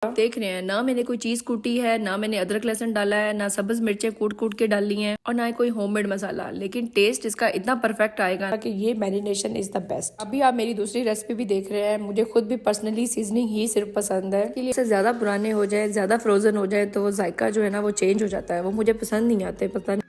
देख रहे हैं ना, मैंने कोई चीज कूटी है, ना मैंने अदरक लहसुन डाला है, ना सब्ज मिर्चें कूट कूट के डाली हैं और ना ही कोई होममेड मसाला, लेकिन टेस्ट इसका इतना परफेक्ट आएगा कि ये मैरिनेशन इज द बेस्ट। अभी आप मेरी दूसरी रेसिपी भी देख रहे हैं। मुझे खुद भी पर्सनली सीजनिंग ही सिर्फ पसंद है, इसलिए इससे ज्यादा पुराने हो जाए, ज्यादा फ्रोजन हो जाए तो वो जायका जो है ना वो चेंज हो जाता है, वो मुझे पसंद नहीं आते। पता नहीं।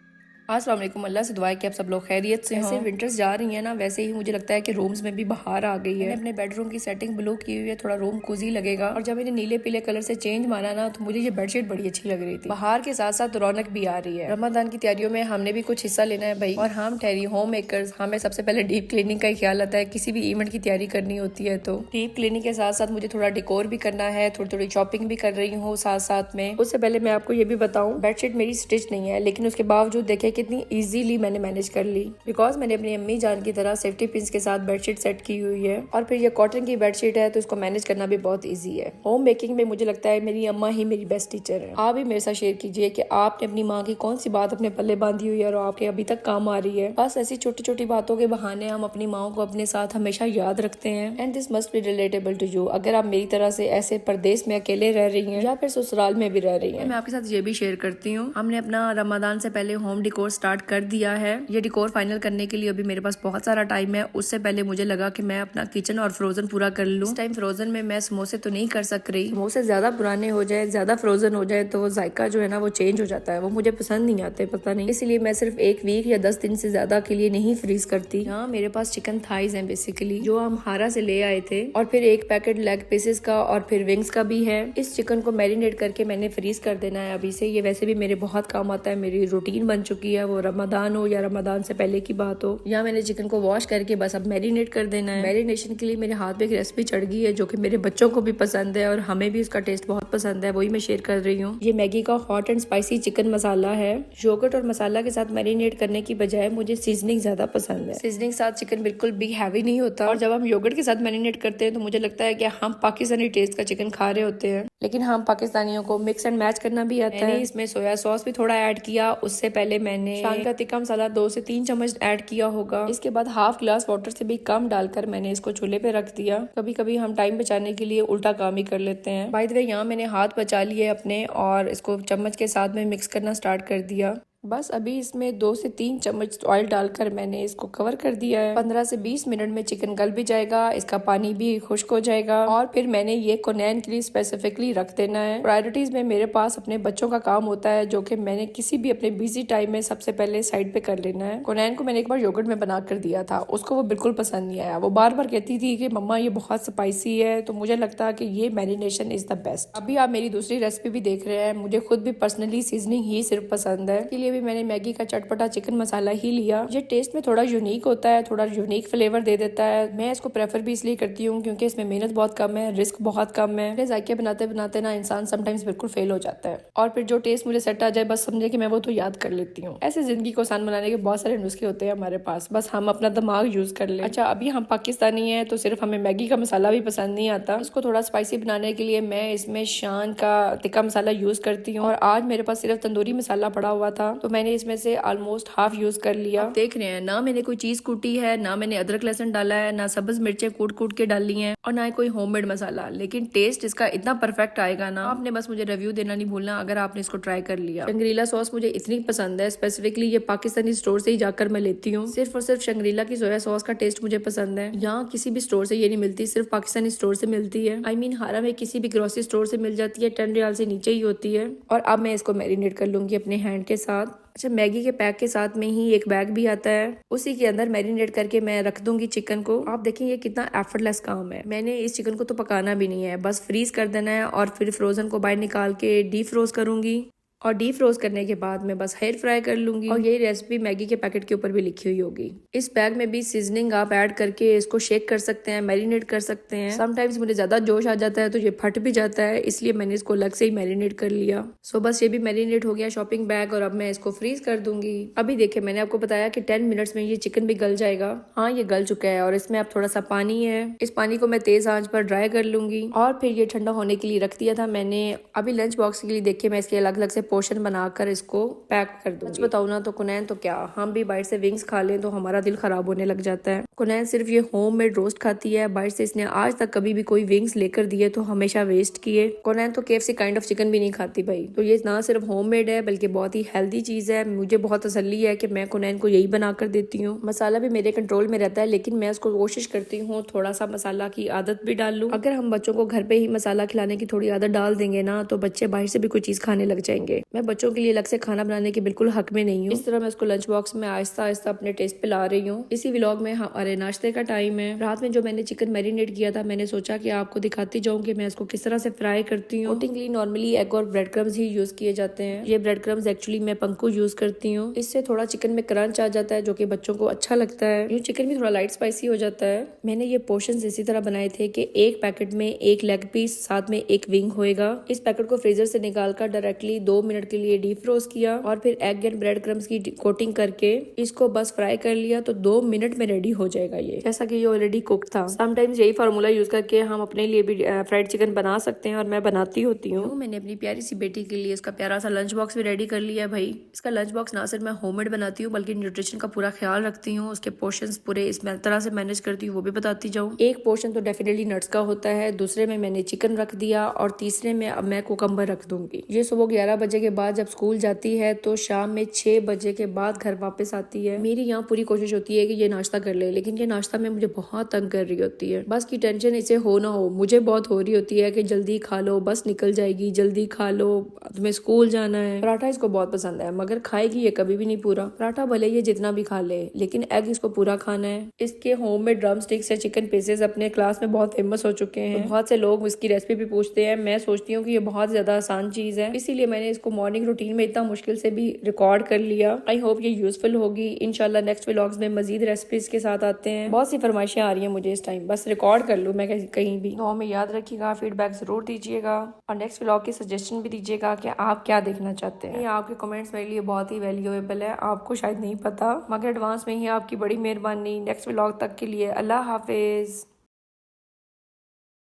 अस्सलाम वालेकुम, अल्लाह से दुआ है कि आप सब लोग खैरियत से हों। विंटर्स जा रही है ना, वैसे ही मुझे लगता है कि रूम्स में भी बाहर आ गई है। मैंने अपने बेडरूम की सेटिंग ब्लू की हुई है, थोड़ा रूम कोजी लगेगा। और जब मैंने नीले पीले कलर से चेंज मारा ना, तो मुझे ये बेडशीट बड़ी अच्छी लग रही थी। बाहर के साथ साथ रौनक भी आ रही है। रमजान की तैयारियों में हमने भी कुछ हिस्सा लेना है भाई, और हम ठहरी होम मेकर्स, हमें सबसे पहले डीप क्लीनिंग का ही ख्याल आता है। किसी भी इवेंट की तैयारी करनी होती है तो डीप क्लीनिंग के साथ साथ मुझे थोड़ा डेकोर भी करना है, थोड़ी थोड़ी शॉपिंग भी कर रही हूँ साथ साथ में। उससे पहले मैं आपको ये भी बताऊँ, बेडशीट मेरी स्टिच नहीं है, लेकिन उसके बावजूद देखिए कितनी ईजीली मैंने मैनेज कर ली, बिकॉज मैंने अपनी अम्मी जान की तरह सेफ्टी पिंस के साथ बेडशीट सेट की हुई है। और फिर ये कॉटन की बेडशीट है तो इसको मैनेज करना भी बहुत इजी है। होम बेकिंग में मुझे लगता है मेरी अम्मा ही मेरी बेस्ट टीचर है। आप भी मेरे साथ शेयर कीजिए कि आपने अपनी माँ की कौन सी बात अपने पल्ले बांधी हुई है और आपके अभी तक काम आ रही है। बस ऐसी छोटी छोटी बातों के बहाने हम अपनी माँ को अपने साथ हमेशा याद रखते हैं। And this must be relatable to you, अगर आप मेरी तरह से ऐसे परदेश में अकेले रह रही हैं या फिर ससुराल में भी रह रही हैं। मैं आपके साथ ये भी शेयर करती हूँ, हमने अपना रमजान से पहले होम डिकोर स्टार्ट कर दिया है। ये डिकोर फाइनल करने के लिए अभी मेरे पास बहुत सारा टाइम है। उससे पहले मुझे लगा कि मैं अपना किचन और फ्रोजन पूरा कर लूं। इस टाइम फ्रोजन में मैं समोसे तो नहीं कर सक रही, समोसे ज्यादा पुराने हो जाए, ज्यादा फ्रोजन हो जाए तो वो जायका जो है ना वो चेंज हो जाता है, वो मुझे पसंद नहीं आते। पता नहीं, इसलिए मैं सिर्फ एक वीक या 10 दिन से ज्यादा के लिए नहीं फ्रीज करती। हाँ, मेरे पास चिकन थाइज है बेसिकली, जो हम हारा से ले आए थे, और फिर एक पैकेट लेग पीसेस का और फिर विंग्स का भी है। इस चिकन को मैरिनेट करके मैंने फ्रीज कर देना है अभी से। ये वैसे भी मेरे बहुत काम आता है, मेरी रूटीन बन चुकी है, वो रमजान हो या रमजान से पहले की बात हो। या मैंने चिकन को वॉश करके बस अब मैरिनेट कर देना है। मैरिनेशन के लिए मेरे हाथ में एक रेसिपी चढ़ गई है जो कि मेरे बच्चों को भी पसंद है और हमें भी उसका टेस्ट बहुत पसंद है, वही मैं शेयर कर रही हूँ। ये मैगी का हॉट एंड स्पाइसी चिकन मसाला है। योगर्ट और मसाला के साथ मैरिनेट करने की बजाय मुझे सीजनिंग ज्यादा पसंद है। सीजनिंग साथ चिकन बिल्कुल भी हैवी नहीं होता, और जब हम योगर्ट के साथ मैरिनेट करते हैं तो मुझे लगता है कि हम पाकिस्तानी टेस्ट का चिकन खा रहे होते हैं, लेकिन हम पाकिस्तानियों को मिक्स एंड मैच करना भी आता है। इसमें सोया सॉस भी थोड़ा ऐड किया। उससे पहले मैंने शान का तिक्का मसाला 2 से 3 चम्मच ऐड किया होगा। इसके बाद हाफ ग्लास वाटर से भी कम डालकर मैंने इसको चूल्हे पे रख दिया। कभी कभी हम टाइम बचाने के लिए उल्टा काम ही कर लेते हैं। बाय द वे, यहाँ मैंने हाथ बचा लिए अपने और इसको चम्मच के साथ में मिक्स करना स्टार्ट कर दिया। बस अभी इसमें 2 से 3 चम्मच ऑयल डालकर मैंने इसको कवर कर दिया है। 15 से 20 मिनट में चिकन गल भी जाएगा, इसका पानी भी खुश्क हो जाएगा, और फिर मैंने ये कोनैन के लिए स्पेसिफिकली रख देना है। प्रायोरिटीज में मेरे पास अपने बच्चों का काम होता है, जो कि मैंने किसी भी अपने बिजी टाइम में सबसे पहले साइड पे कर लेना है। कोनैन को मैंने एक बार योगर्ट में बना कर दिया था, उसको वो बिल्कुल पसंद नहीं आया। वो बार बार कहती थी कि मम्मा ये बहुत स्पाइसी है, तो मुझे लगता कि ये मैरिनेशन इज द बेस्ट। अभी आप मेरी दूसरी रेसिपी भी देख रहे हैं। मुझे खुद भी पर्सनली सीजनिंग ही सिर्फ पसंद है, इसलिए भी मैंने मैगी का चटपटा चिकन मसाला ही लिया। ये टेस्ट में थोड़ा यूनिक होता है, थोड़ा यूनिक फ्लेवर दे देता है। मैं इसको प्रेफर भी इसलिए करती हूँ क्योंकि इसमें मेहनत बहुत कम है, रिस्क बहुत कम है। जायके बनाते बनाते ना इंसान समटाइम्स बिल्कुल फेल हो जाता है, और फिर जो टेस्ट मुझे सेट आ जाए बस समझे कि मैं वो तो याद कर लेती हूँ। ऐसे जिंदगी को आसान बनाने के बहुत सारे नुस्खे होते हैं हमारे पास, बस हम अपना दिमाग यूज कर ले। अच्छा, अभी हम पाकिस्तानी है तो सिर्फ हमें मैगी का मसाला भी पसंद नहीं आता। इसको थोड़ा स्पाइसी बनाने के लिए मैं इसमें शान का तिक्का मसाला यूज करती हूँ, और आज मेरे पास सिर्फ तंदूरी मसाला पड़ा हुआ था तो मैंने इसमें से ऑलमोस्ट हाफ यूज कर लिया। आप देख रहे हैं ना, मैंने कोई चीज कूटी है, ना मैंने अदरक लहसुन डाला है, ना सब्ज मिर्चें कूट कूट के डाली हैं, और ना ही कोई होममेड मसाला, लेकिन टेस्ट इसका इतना परफेक्ट आएगा ना। आपने बस मुझे रिव्यू देना नहीं भूलना अगर आपने इसको ट्राई कर लिया। शंग्रीला सॉस मुझे इतनी पसंद है, स्पेसिफिकली ये पाकिस्तानी स्टोर से ही जाकर मैं लेती हूँ। सिर्फ और सिर्फ शंग्रीला की सोया सॉस का टेस्ट मुझे पसंद है। यहाँ किसी भी स्टोर से ये नहीं मिलती, सिर्फ पाकिस्तानी स्टोर से मिलती है। आई मीन हारा में किसी भी ग्रोसरी स्टोर से मिल जाती है, 10 रियाल से नीचे ही होती है। और अब मैं इसको मैरिनेट कर लूंगी अपने हैंड के साथ। अच्छा, मैगी के पैक के साथ में ही एक बैग भी आता है, उसी के अंदर मैरिनेट करके मैं रख दूंगी चिकन को। आप देखें ये कितना एफर्टलेस काम है। मैंने इस चिकन को तो पकाना भी नहीं है, बस फ्रीज कर देना है और फिर फ्रोजन को बाहर निकाल के डीप फ्रोज करूंगी, और डीप फ्रोज करने के बाद मैं बस हेयर फ्राई कर लूंगी। और ये रेसिपी मैगी के पैकेट के ऊपर भी लिखी हुई होगी। इस बैग में भी सीजनिंग आप ऐड करके इसको शेक कर सकते हैं, मैरिनेट कर सकते हैं। समटाइम्स मुझे ज्यादा जोश आ जाता है तो ये फट भी जाता है, इसलिए मैंने इसको अलग से ही मैरिनेट कर लिया। सो बस ये भी मैरिनेट हो गया शॉपिंग बैग, और अब मैं इसको फ्रीज कर दूंगी। अभी देखिए, मैंने आपको बताया कि 10 मिनट्स में ये चिकन भी गल जाएगा। हाँ, ये गल चुका है, और इसमें अब थोड़ा सा पानी है। इस पानी को मैं तेज आंच पर ड्राई कर लूंगी, और फिर ये ठंडा होने के लिए रख दिया था मैंने। अभी लंच बॉक्स के लिए देखिए मैं इसके अलग अलग से पोर्शन बनाकर इसको पैक कर दूंगी। सच बताऊं ना तो कुनैन तो क्या, हम भी बाहर से विंग्स खा लें तो हमारा दिल खराब होने लग जाता है। कुनैन सिर्फ ये होममेड रोस्ट खाती है, बाहर से इसने आज तक कभी भी कोई विंग्स लेकर दिए तो हमेशा वेस्ट किए। कुनैन तो KFC काइंड ऑफ चिकन भी नहीं खाती भाई। तो ये ना सिर्फ होममेड है बल्कि बहुत ही हेल्दी चीज है। मुझे बहुत तसल्ली है कि मैं कुनैन को यही बनाकर देती हूँ। मसाला भी मेरे कंट्रोल में रहता है, लेकिन मैं उसको कोशिश करती हूँ थोड़ा सा मसाला की आदत भी डाल लूं। अगर हम बच्चों को घर पे ही मसाला खिलाने की थोड़ी आदत डाल देंगे ना तो बच्चे बाहर से भी कोई चीज खाने लग जाएंगे। मैं बच्चों के लिए अलग से खाना बनाने के बिल्कुल हक में नहीं हूँ। इस तरह मैं उसको लंच बॉक्स में आहिस्ता आहिस्ता अपने टेस्ट पे ला रही हूँ। इसी व्लॉग में हमारे नाश्ते का टाइम है। रात में जो मैंने चिकन मैरिनेट किया था, मैंने सोचा कि आपको दिखाती जाऊँ कि मैं इसको किस तरह से फ्राई करती हूँ। कोटिंग के लिए नॉर्मली एग और ब्रेड क्रम्स ही यूज किए जाते हैं। ये ब्रेड क्रम्स एक्चुअली मैं पंकु यूज करती हूँ। इससे थोड़ा चिकन में क्रंच आ जाता है जो कि बच्चों को अच्छा लगता है। यूँ चिकन भी थोड़ा लाइट स्पाइसी हो जाता है। मैंने ये पोर्शंस इसी तरह बनाए थे कि एक पैकेट में एक लेग पीस साथ में एक विंग होएगा। इस पैकेट को फ्रीजर से निकालकर डायरेक्टली 2 मिनट के लिए डीप फ्रोज किया और फिर एग एंड ब्रेड क्रम्स की कोटिंग करके इसको बस फ्राई कर लिया तो 2 मिनट में रेडी हो जाएगा ये, जैसा कि ये ऑलरेडी कुक था। समटाइम्स यही फार्मूला यूज करके हम अपने लिए भी फ्राइड चिकन बना सकते हैं और मैं बनाती होती हूँ। मैंने अपनी प्यारी सी बेटी के लिए इसका प्यारा सा लंच बॉक्स भी रेडी कर लिया भाई। इसका लंच बॉक्स ना सिर्फ मैं होममेड बनाती हूँ बल्कि न्यूट्रिशन का पूरा ख्याल रखती हूँ। उसके पोर्शंस पूरे इस तरह से मैनेज करती हूँ वो भी बताती जाऊँ। एक पोर्शन तो डेफिनेटली नट्स का होता है, दूसरे में मैंने चिकन रख दिया और तीसरे में अब मैं कुकम्बर रख दूंगी। ये सुबह 11 बजे के बाद जब स्कूल जाती है तो शाम में 6 बजे के बाद घर वापस आती है। मेरी यहाँ पूरी कोशिश होती है कि ये नाश्ता कर ले, लेकिन ये नाश्ता में मुझे बहुत तंग कर रही होती है। बस की टेंशन इसे हो ना हो मुझे बहुत हो रही होती है कि जल्दी खा लो, बस निकल जाएगी, जल्दी खा लो, तुम्हें स्कूल जाना है। पराठा इसको बहुत पसंद है मगर खाएगी ये कभी भी नहीं पूरा। पराठा भले ये जितना भी खा ले लेकिन एग इसको पूरा खाना है। इसके होममेड ड्रम स्टिक्स या चिकन पीसेस अपने क्लास में बहुत फेमस हो चुके हैं। तो बहुत से लोग इसकी रेसिपी भी पूछते हैं। मैं सोचती हूँ कि ये बहुत ज्यादा आसान चीज है, इसीलिए मैंने इसको मॉर्निंग रूटीन में इतना मुश्किल से भी रिकॉर्ड कर लिया। आई होप ये यूजफुल होगी। इंशाल्लाह नेक्स्ट व्लॉग्स में मजीद रेसिपीज के साथ आते हैं। बहुत सी फरमाइशें आ रही हैं मुझे इस टाइम, बस रिकॉर्ड कर लूँ मैं कहीं भी। दुआ में याद रखिएगा, फीडबैक जरूर दीजिएगा और नेक्स्ट व्लॉग की सजेशन भी दीजिएगा कि आप क्या देखना चाहते हैं। आपके कमेंट्स मेरे लिए बहुत ही वैल्यूएबल है, आपको शायद नहीं पता मगर एडवांस में ही आपकी बड़ी मेहरबानी। नेक्स्ट व्लॉग तक के लिए अल्लाह हाफिज।